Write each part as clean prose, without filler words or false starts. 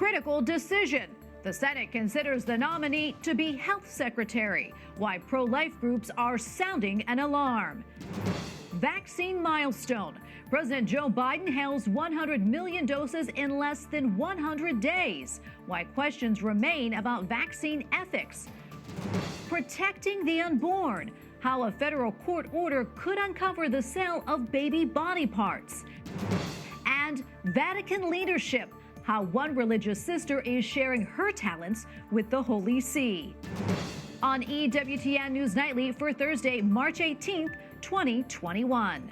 Critical decision. The Senate considers the nominee to be health secretary. Why pro-life groups are sounding an alarm. Vaccine milestone. President Joe Biden hails 100 million doses in less than 100 days. Why questions remain about vaccine ethics. Protecting the unborn. How a federal court order could uncover the sale of baby body parts. And Vatican leadership. How one religious sister is sharing her talents with the Holy See. On EWTN News Nightly for Thursday, March 18th, 2021.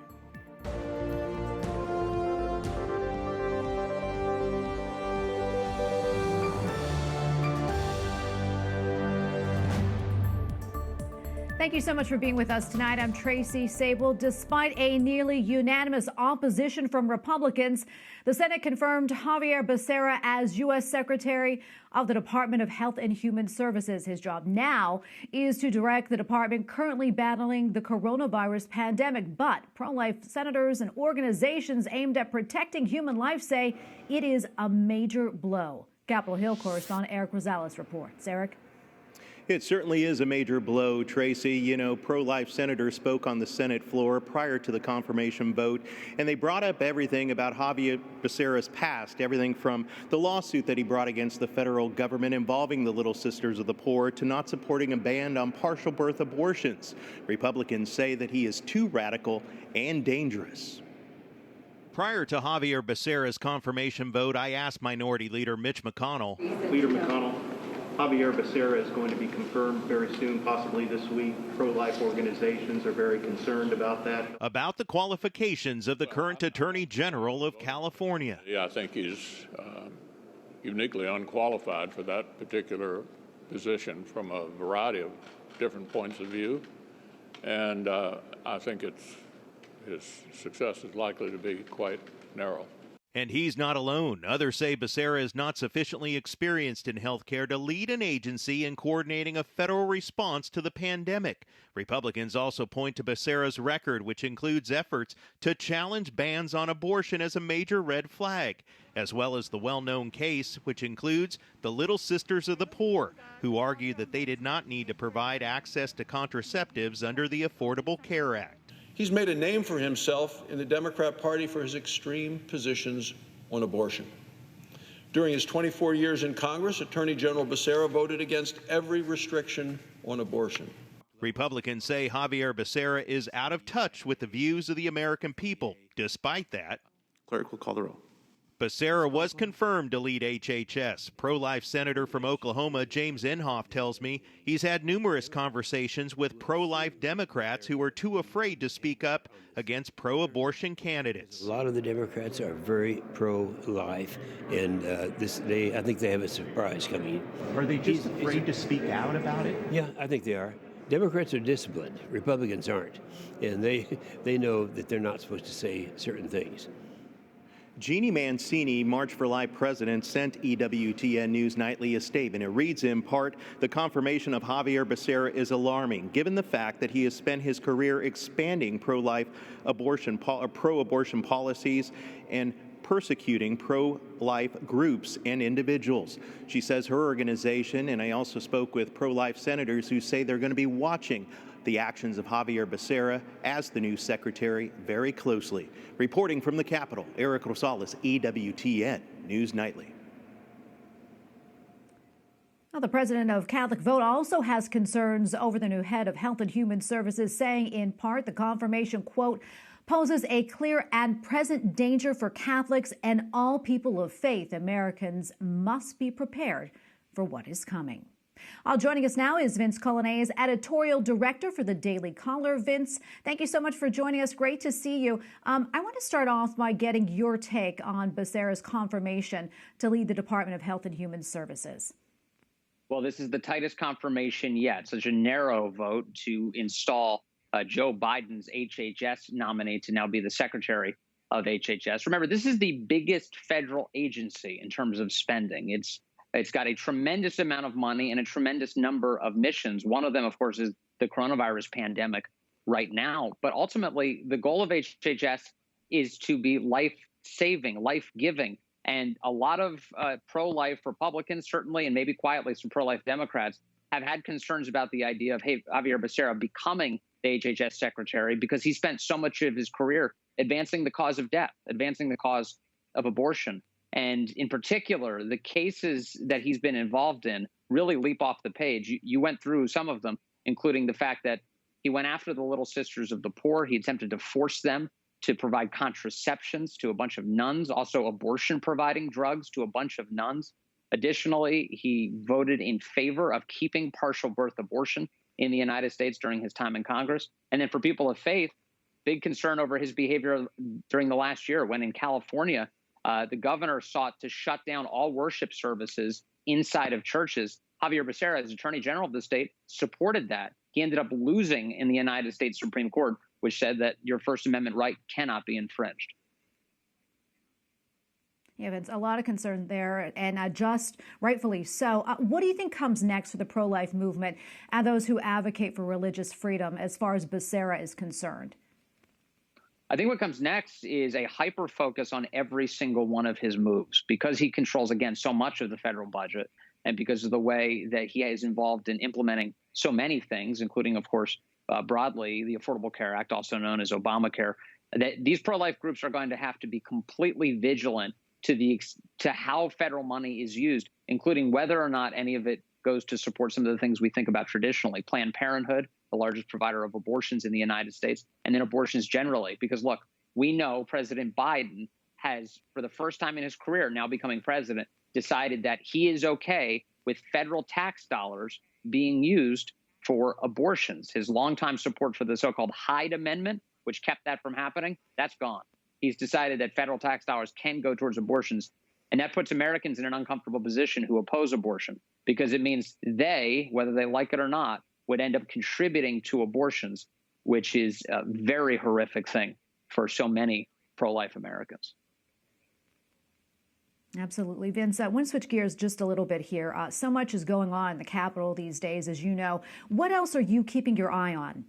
Thank you so much for being with us tonight. I'm Tracy Sable. Despite a nearly unanimous opposition from Republicans, the Senate confirmed Xavier Becerra as U.S. Secretary of the Department of Health and Human Services. His job now is to direct the department currently battling the coronavirus pandemic. But pro-life senators and organizations aimed at protecting human life say it is a major blow. Capitol Hill correspondent Eric Rosales reports. Eric? It certainly is a major blow, Tracy. You know, pro-life senators spoke on the Senate floor prior to the confirmation vote, and they brought up everything about Xavier Becerra's past, everything from the lawsuit that he brought against the federal government involving the Little Sisters of the Poor to not supporting a ban on partial birth abortions. Republicans say that he is too radical and dangerous. Prior to Xavier Becerra's confirmation vote, I asked Minority Leader Mitch McConnell. Leader McConnell, Xavier Becerra is going to be confirmed very soon, possibly this week. Pro-life organizations are very concerned about that. About the qualifications of the current Attorney General of California. Yeah, I think he's uniquely unqualified for that particular position from a variety of different points of view. And I think his success is likely to be quite narrow. And he's not alone. Others say Becerra is not sufficiently experienced in healthcare to lead an agency in coordinating a federal response to the pandemic. Republicans also point to Becerra's record, which includes efforts to challenge bans on abortion as a major red flag, as well as the well-known case, which includes the Little Sisters of the Poor, who argue that they did not need to provide access to contraceptives under the Affordable Care Act. He's made a name for himself in the Democrat Party for his extreme positions on abortion. During his 24 years in Congress, Attorney General Becerra voted against every restriction on abortion. Republicans say Xavier Becerra is out of touch with the views of the American people. Despite that, Clerk will call the roll. Becerra was confirmed to lead HHS. Pro-life senator from Oklahoma, James Inhofe, tells me he's had numerous conversations with pro-life Democrats who are too afraid to speak up against pro-abortion candidates. A lot of the Democrats are very pro-life, and I think they have a surprise coming. Are they just afraid to speak out about it? Yeah, I think they are. Democrats are disciplined. Republicans aren't, and they know that they're not supposed to say certain things. Jeannie Mancini, March for Life president, sent EWTN News Nightly a statement. It reads in part, the confirmation of Xavier Becerra is alarming, given the fact that he has spent his career expanding pro-life abortion, pro-abortion policies and persecuting pro-life groups and individuals. She says her organization, and I also spoke with pro-life senators who say they're going to be watching the actions of Xavier Becerra as the new secretary very closely. Reporting from the Capitol, Eric Rosales, EWTN News Nightly. Now, the president of Catholic Vote also has concerns over the new head of Health and Human Services, saying in part the confirmation, quote, poses a clear and present danger for Catholics and all people of faith. Americans must be prepared for what is coming. Joining us now is Vince Coglianese, Editorial Director for the Daily Caller. Vince, thank you so much for joining us. Great to see you. I want to start off by getting your take on Becerra's confirmation to lead the Department of Health and Human Services. Well, this is the tightest confirmation yet. Such a narrow vote to install Joe Biden's HHS nominee to now be the Secretary of HHS. Remember, this is the biggest federal agency in terms of spending. It's got a tremendous amount of money and a tremendous number of missions. One of them, of course, is the coronavirus pandemic right now. But ultimately, the goal of HHS is to be life-saving, life-giving. And a lot of pro-life Republicans, certainly, and maybe quietly some pro-life Democrats, have had concerns about the idea of Xavier Becerra becoming the HHS secretary because he spent so much of his career advancing the cause of death, advancing the cause of abortion. And in particular, the cases that he's been involved in really leap off the page. You went through some of them, including the fact that he went after the Little Sisters of the Poor. He attempted to force them to provide contraceptions to a bunch of nuns, also abortion-providing drugs to a bunch of nuns. Additionally, he voted in favor of keeping partial birth abortion in the United States during his time in Congress. And then for people of faith, big concern over his behavior during the last year when in California, the governor sought to shut down all worship services inside of churches. Xavier Becerra, as Attorney General of the state, supported that. He ended up losing in the United States Supreme Court, which said that your First Amendment right cannot be infringed. Yeah, Vince, a lot of concern there, and just rightfully so. What do you think comes next for the pro-life movement and those who advocate for religious freedom as far as Becerra is concerned? I think what comes next is a hyper-focus on every single one of his moves because he controls, again, so much of the federal budget and because of the way that he is involved in implementing so many things, including, of course, broadly, the Affordable Care Act, also known as Obamacare, that these pro-life groups are going to have to be completely vigilant to how federal money is used, including whether or not any of it goes to support some of the things we think about traditionally, Planned Parenthood, the largest provider of abortions in the United States, and then abortions generally. Because, look, we know President Biden has, for the first time in his career, now becoming president, decided that he is okay with federal tax dollars being used for abortions. His longtime support for the so-called Hyde Amendment, which kept that from happening, that's gone. He's decided that federal tax dollars can go towards abortions. And that puts Americans in an uncomfortable position who oppose abortion because it means they, whether they like it or not, would end up contributing to abortions, which is a very horrific thing for so many pro-life Americans. Absolutely. Vince, I want to switch gears just a little bit here. So much is going on in the Capitol these days, as you know. What else are you keeping your eye on?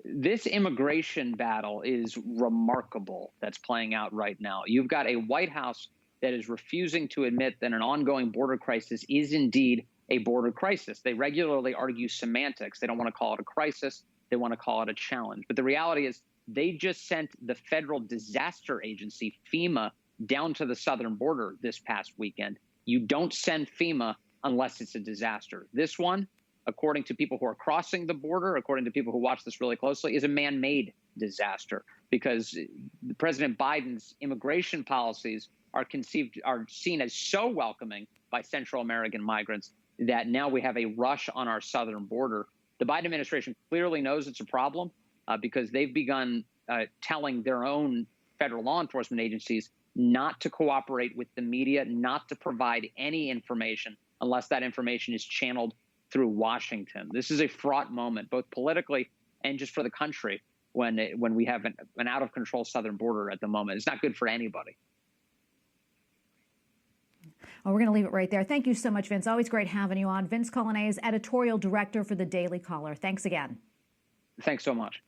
This immigration battle is remarkable that's playing out right now. You've got a White House that is refusing to admit that an ongoing border crisis is indeed a border crisis. They regularly argue semantics. They don't want to call it a crisis. They want to call it a challenge. But the reality is they just sent the Federal Disaster Agency, FEMA, down to the southern border this past weekend. You don't send FEMA unless it's a disaster. This one, according to people who are crossing the border, according to people who watch this really closely, is a man-made disaster because President Biden's immigration policies are seen as so welcoming by Central American migrants that now we have a rush on our southern border. The Biden administration clearly knows it's a problem because they've begun telling their own federal law enforcement agencies not to cooperate with the media, not to provide any information unless that information is channeled through Washington. This is a fraught moment, both politically and just for the country, when we have an out-of-control southern border at the moment. It's not good for anybody. Well, we're going to leave it right there. Thank you so much, Vince. Always great having you on. Vince Coglianese, Editorial Director for the Daily Caller. Thanks again. Thanks so much.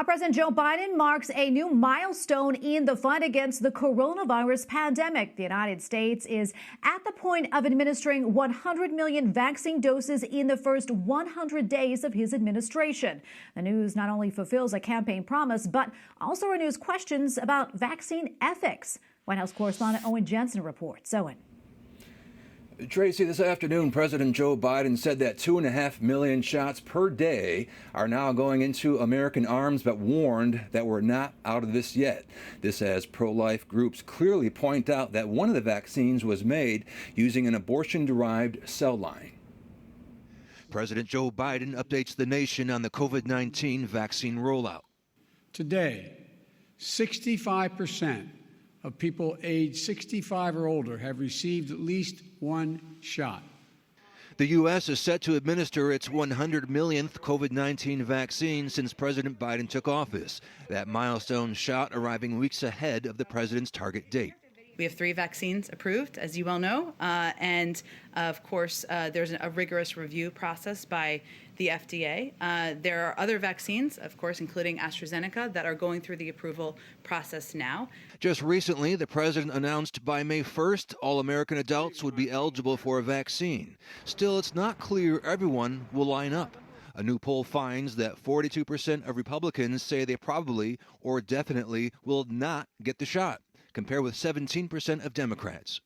President Joe Biden marks a new milestone in the fight against the coronavirus pandemic. The United States is at the point of administering 100 million vaccine doses in the first 100 days of his administration. The news not only fulfills a campaign promise, but also renews questions about vaccine ethics. White House correspondent Owen Jensen reports. Owen. Tracy, this afternoon, President Joe Biden said that 2.5 million shots per day are now going into American arms, but warned that we're not out of this yet. This as pro-life groups clearly point out that one of the vaccines was made using an abortion-derived cell line. President Joe Biden updates the nation on the COVID-19 vaccine rollout. Today, 65% of people aged 65 or older have received at least one shot. The U.S. is set to administer its 100 millionth COVID-19 vaccine since President Biden took office. That milestone shot arriving weeks ahead of the president's target date. We have 3 vaccines approved, as you well know, and of course, there's a rigorous review process by the FDA. There are other vaccines, of course, including AstraZeneca, that are going through the approval process now. Just recently, the president announced by May 1st, all American adults would be eligible for a vaccine. Still, it's not clear everyone will line up. A new poll finds that 42% of Republicans say they probably or definitely will not get the shot, compared with 17% of Democrats.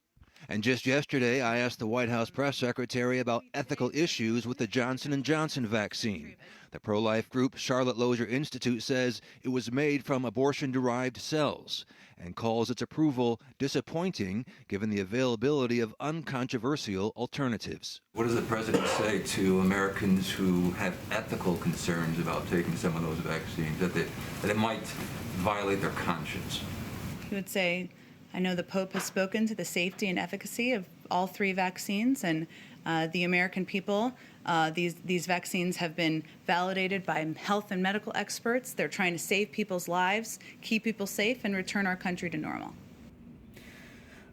And just yesterday, I asked the White House press secretary about ethical issues with the Johnson & Johnson vaccine. The pro-life group Charlotte Lozier Institute says it was made from abortion-derived cells and calls its approval disappointing given the availability of uncontroversial alternatives. What does the president say to Americans who have ethical concerns about taking some of those vaccines, that it might violate their conscience? He would say, I know the Pope has spoken to the safety and efficacy of all three vaccines, and the American people, these vaccines have been validated by health and medical experts. They're trying to save people's lives, keep people safe, and return our country to normal.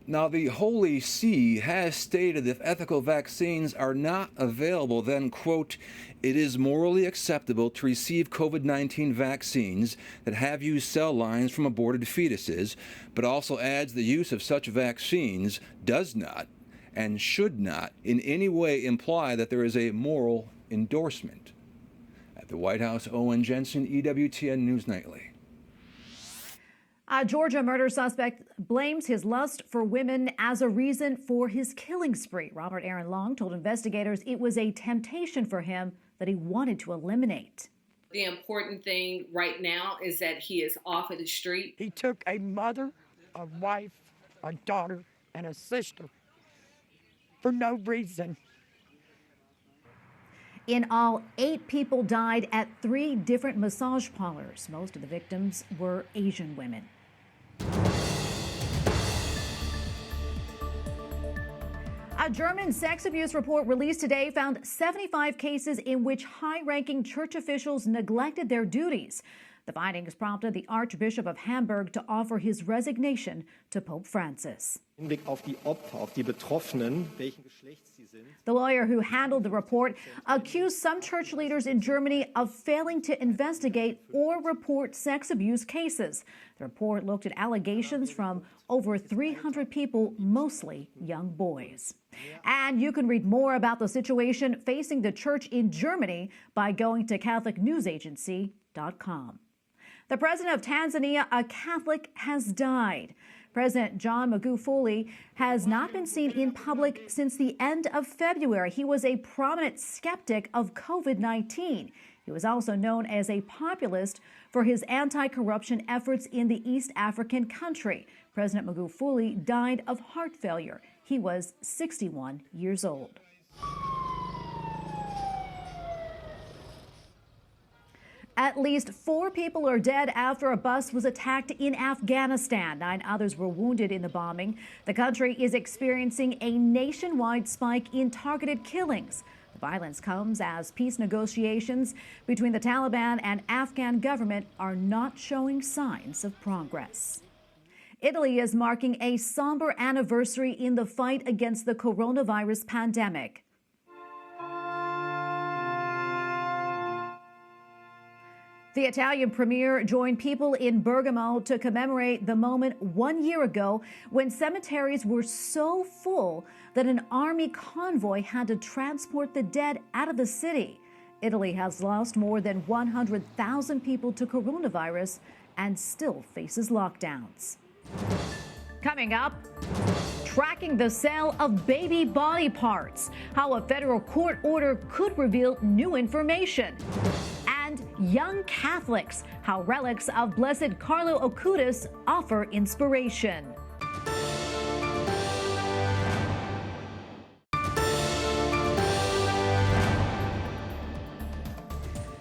Now, the Holy See has stated if ethical vaccines are not available, then, quote, it is morally acceptable to receive COVID-19 vaccines that have used cell lines from aborted fetuses, but also adds the use of such vaccines does not and should not in any way imply that there is a moral endorsement. At the White House, Owen Jensen, EWTN News Nightly. A Georgia murder suspect blames his lust for women as a reason for his killing spree. Robert Aaron Long told investigators it was a temptation for him that he wanted to eliminate. The important thing right now is that he is off of the street. He took a mother, a wife, a daughter, and a sister for no reason. In all, 8 people died at 3 different massage parlors. Most of the victims were Asian women. A German sex abuse report released today found 75 cases in which high-ranking church officials neglected their duties. The findings prompted the Archbishop of Hamburg to offer his resignation to Pope Francis. The lawyer who handled the report accused some church leaders in Germany of failing to investigate or report sex abuse cases. The report looked at allegations from over 300 people, mostly young boys. And you can read more about the situation facing the church in Germany by going to CatholicNewsAgency.com. The president of Tanzania, a Catholic, has died. President John Magufuli has not been seen in public since the end of February. He was a prominent skeptic of COVID-19. He was also known as a populist for his anti-corruption efforts in the East African country. President Magufuli died of heart failure. He was 61 years old. At least 4 people are dead after a bus was attacked in Afghanistan. 9 others were wounded in the bombing. The country is experiencing a nationwide spike in targeted killings. The violence comes as peace negotiations between the Taliban and Afghan government are not showing signs of progress. Italy is marking a somber anniversary in the fight against the coronavirus pandemic. The Italian premier joined people in Bergamo to commemorate the moment 1 year ago when cemeteries were so full that an army convoy had to transport the dead out of the city. Italy has lost more than 100,000 people to coronavirus and still faces lockdowns. Coming up, tracking the sale of baby body parts, how a federal court order could reveal new information. And young Catholics, how relics of Blessed Carlo Acutis offer inspiration.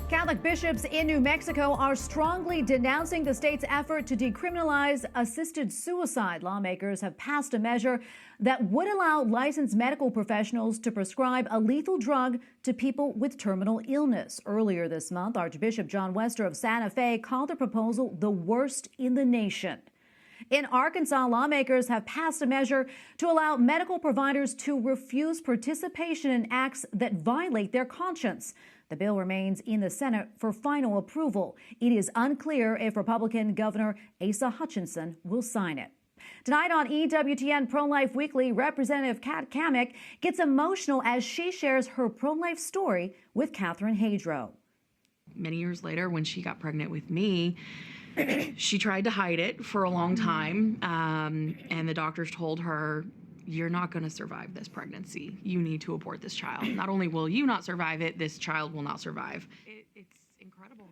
Catholic bishops in New Mexico are strongly denouncing the state's effort to decriminalize assisted suicide. Lawmakers have passed a measure that would allow licensed medical professionals to prescribe a lethal drug to people with terminal illness. Earlier this month, Archbishop John Wester of Santa Fe called the proposal the worst in the nation. In Arkansas, lawmakers have passed a measure to allow medical providers to refuse participation in acts that violate their conscience. The bill remains in the Senate for final approval. It is unclear if Republican Governor Asa Hutchinson will sign it. Tonight on EWTN Pro-Life Weekly, Representative Kat Cammack gets emotional as she shares her pro-life story with Catherine Hadro. Many years later, when she got pregnant with me, she tried to hide it for a long time, and the doctors told her, "You're not going to survive this pregnancy. You need to abort this child. Not only will you not survive it, this child will not survive." It's incredible.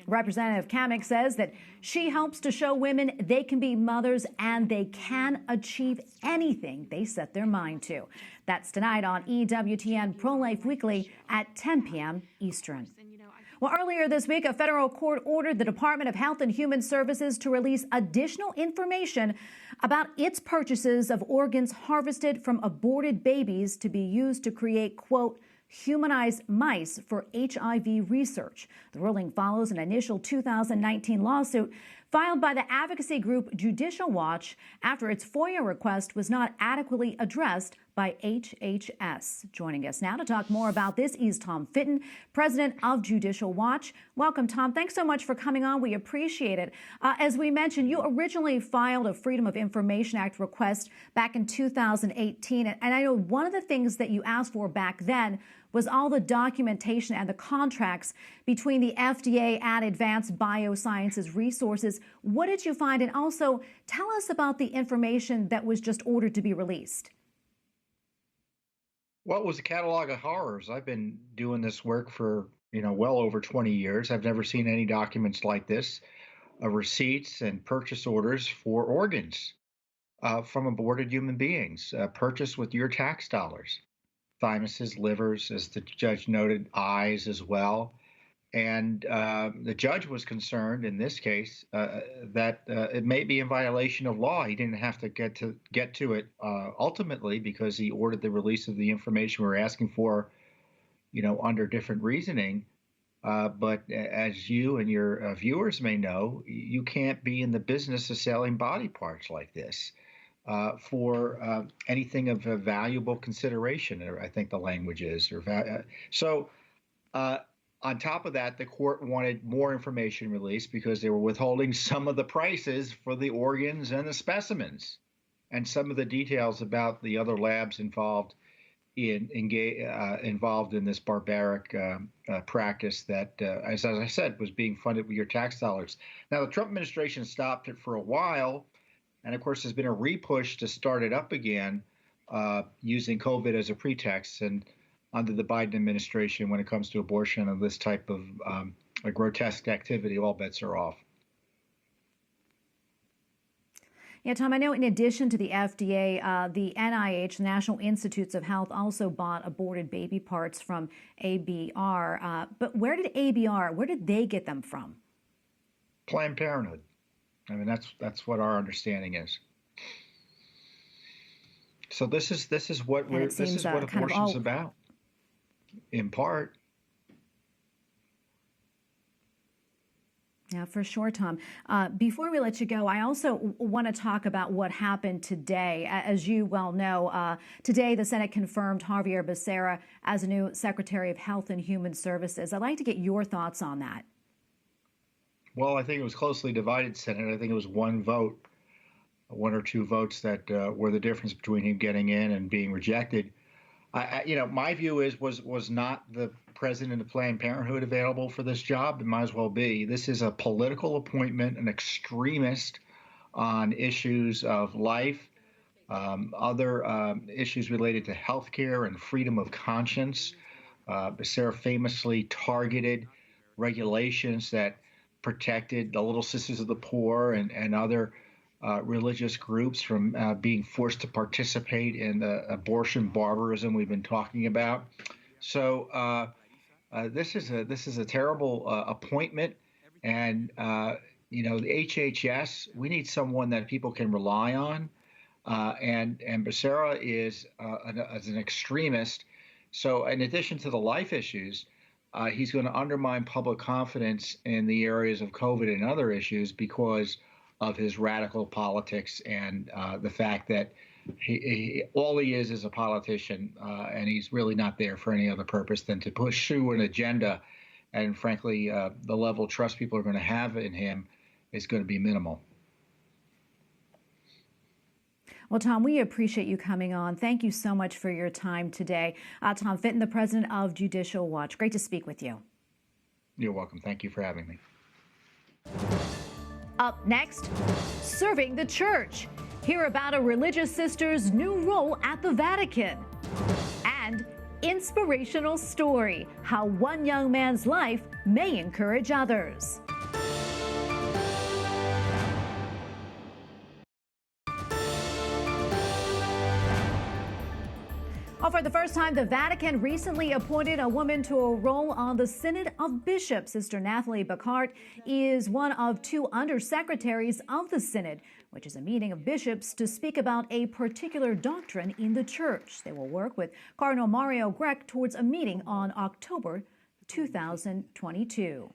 Representative Cammack says that she helps to show women they can be mothers and they can achieve anything they set their mind to. That's tonight on EWTN Pro-Life Weekly at 10 p.m. Eastern. Well, earlier this week, a federal court ordered the Department of Health and Human Services to release additional information about its purchases of organs harvested from aborted babies to be used to create, quote, humanized mice for HIV research. The ruling follows an initial 2019 lawsuit filed by the advocacy group Judicial Watch after its FOIA request was not adequately addressed by HHS. Joining us now to talk more about this is Tom Fitton, president of Judicial Watch. Welcome, Tom. Thanks so much for coming on. We appreciate it. As we mentioned, you originally filed a Freedom of Information Act request back in 2018. And I know one of the things that you asked for back then was all the documentation and the contracts between the FDA and Advanced Biosciences Resources. What did you find? And also, tell us about the information that was just ordered to be released. Well, it was a catalog of horrors. I've been doing this work for, well over 20 years. I've never seen any documents like this, receipts and purchase orders for organs from aborted human beings, purchased with your tax dollars. Thymuses, livers, as the judge noted, eyes as well. And the judge was concerned in this case that it may be in violation of law. He didn't have to get to it ultimately because he ordered the release of the information we're asking for, under different reasoning. But as you and your viewers may know, you can't be in the business of selling body parts like this for anything of a valuable consideration, or I think the language is. On top of that, the court wanted more information released because they were withholding some of the prices for the organs and the specimens, and some of the details about the other labs involved in this barbaric practice that, as I said, was being funded with your tax dollars. Now, the Trump administration stopped it for a while, and of course, there's been a re-push to start it up again using COVID as a pretext. And under the Biden administration, when it comes to abortion and this type of a grotesque activity, all bets are off. Yeah, Tom, I know in addition to the FDA, the NIH, National Institutes of Health, also bought aborted baby parts from ABR. But where did they get them from? Planned Parenthood. I mean, that's what our understanding is. So this is what abortion's about. In part. Yeah, for sure, Tom. Before we let you go, I also want to talk about what happened today. As you well know, today the Senate confirmed Xavier Becerra as a new Secretary of Health and Human Services. I'd like to get your thoughts on that. Well, I think it was closely divided, Senate. I think it was one or two votes that were the difference between him getting in and being rejected. My view was not the president of Planned Parenthood available for this job. It might as well be. This is a political appointment, an extremist on issues of life, other issues related to health care and freedom of conscience. Becerra famously targeted regulations that protected the Little Sisters of the Poor and other religious groups from being forced to participate in the abortion barbarism we've been talking about. So this is a terrible appointment, and the HHS, we need someone that people can rely on, and Becerra is an extremist. So in addition to the life issues, he's going to undermine public confidence in the areas of COVID and other issues because of his radical politics and the fact that all he is a politician, and he's really not there for any other purpose than to pursue an agenda. And frankly, the level of trust people are going to have in him is going to be minimal. Well, Tom, we appreciate you coming on. Thank you so much for your time today. Tom Fitton, the president of Judicial Watch. Great to speak with you. You're welcome. Thank you for having me. Up next, serving the church. Hear about a religious sister's new role at the Vatican. And inspirational story, how one young man's life may encourage others. Well, for the first time, the Vatican recently appointed a woman to a role on the Synod of Bishops. Sister Nathalie Becquart is one of 2 undersecretaries of the Synod, which is a meeting of bishops to speak about a particular doctrine in the church. They will work with Cardinal Mario Grech towards a meeting on October 2022.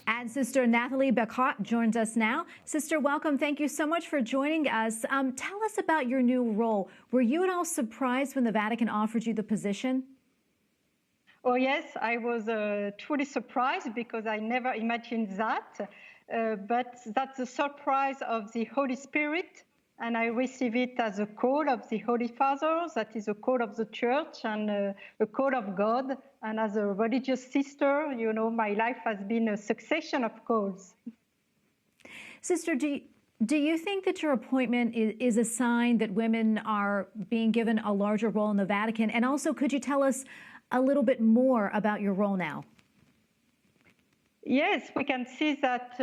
And Sister Nathalie Becquart joins us now. Sister, welcome. Thank you so much for joining us. Tell us about your new role. Were you at all surprised when the Vatican offered you the position? Oh, yes, I was truly surprised because I never imagined that. But that's the surprise of the Holy Spirit. And I receive it as a call of the Holy Fathers, that is a call of the Church and a call of God. And as a religious sister, you know, my life has been a succession of calls. Sister, do you think that your appointment is a sign that women are being given a larger role in the Vatican? And also, could you tell us a little bit more about your role now? Yes, we can see that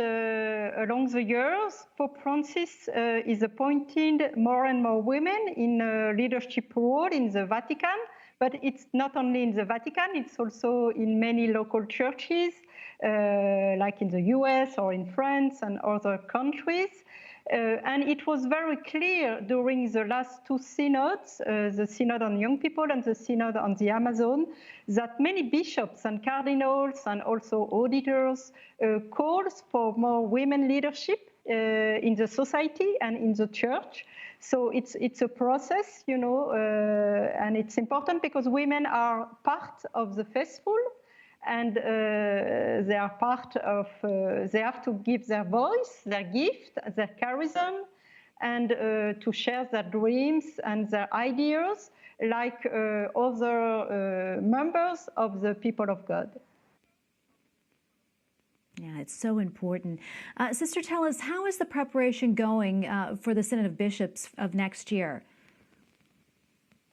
along the years, Pope Francis is appointing more and more women in a leadership role in the Vatican. But it's not only in the Vatican, it's also in many local churches, like in the US or in France and other countries. And it was very clear during the last 2 synods, the Synod on Young People and the Synod on the Amazon, that many bishops and cardinals and also auditors calls for more women leadership in the society and in the church. So it's a process, you know, and it's important because women are part of the faithful. And they are part of, they have to give their voice, their gift, their charism, and to share their dreams and their ideas like other members of the people of God. Yeah, it's so important. Sister, tell us, how is the preparation going for the Synod of Bishops of next year?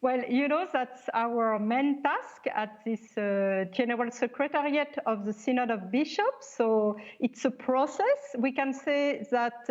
Well, you know, that's our main task at this General Secretariat of the Synod of Bishops. So it's a process. We can say that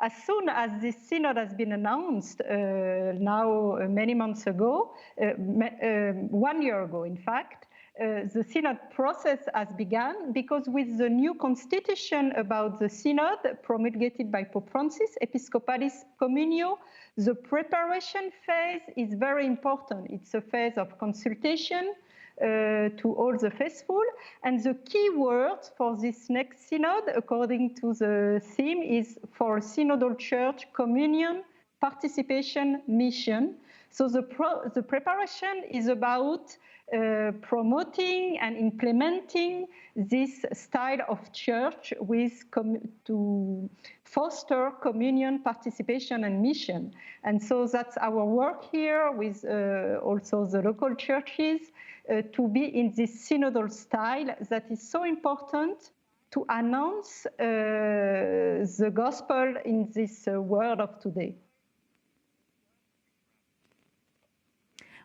as soon as this synod has been announced now many months ago, 1 year ago, in fact, the synod process has begun because with the new constitution about the synod promulgated by Pope Francis, Episcopalis Communio, the preparation phase is very important. It's a phase of consultation to all the faithful. And the key word for this next synod, according to the theme, is for synodal church, communion, participation, mission. So the preparation is about promoting and implementing this style of church with to foster communion, participation, and mission. And so that's our work here with also the local churches to be in this synodal style that is so important to announce the gospel in this world of today.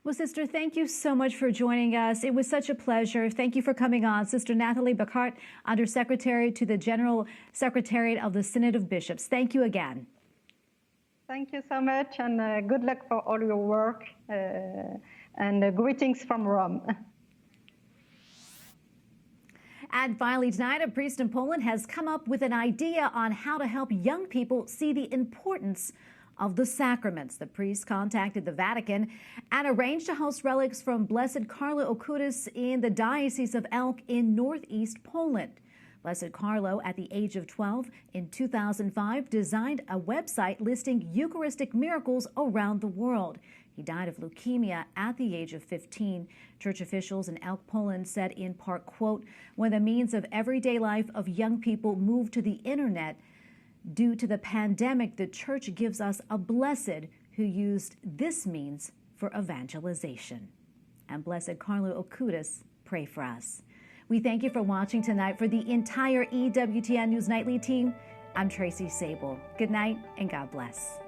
Well, Sister, thank you so much for joining us. It was such a pleasure. Thank you for coming on. Sister Nathalie Becquart, Undersecretary to the General Secretariat of the Synod of Bishops. Thank you again. Thank you so much, and good luck for all your work, and greetings from Rome. And finally tonight, a priest in Poland has come up with an idea on how to help young people see the importance of the sacraments. The priest contacted the Vatican and arranged to host relics from Blessed Carla Okutis in the Diocese of Elk in northeast Poland. Blessed Carlo, at the age of 12 in 2005, designed a website listing Eucharistic miracles around the world. He died of leukemia at the age of 15. Church officials in Elk, Poland said in part, quote, "When the means of everyday life of young people move to the internet due to the pandemic, the church gives us a blessed who used this means for evangelization." And Blessed Carlo Acutis, pray for us. We thank you for watching tonight. For the entire EWTN News Nightly team, I'm Tracy Sable. Good night and God bless.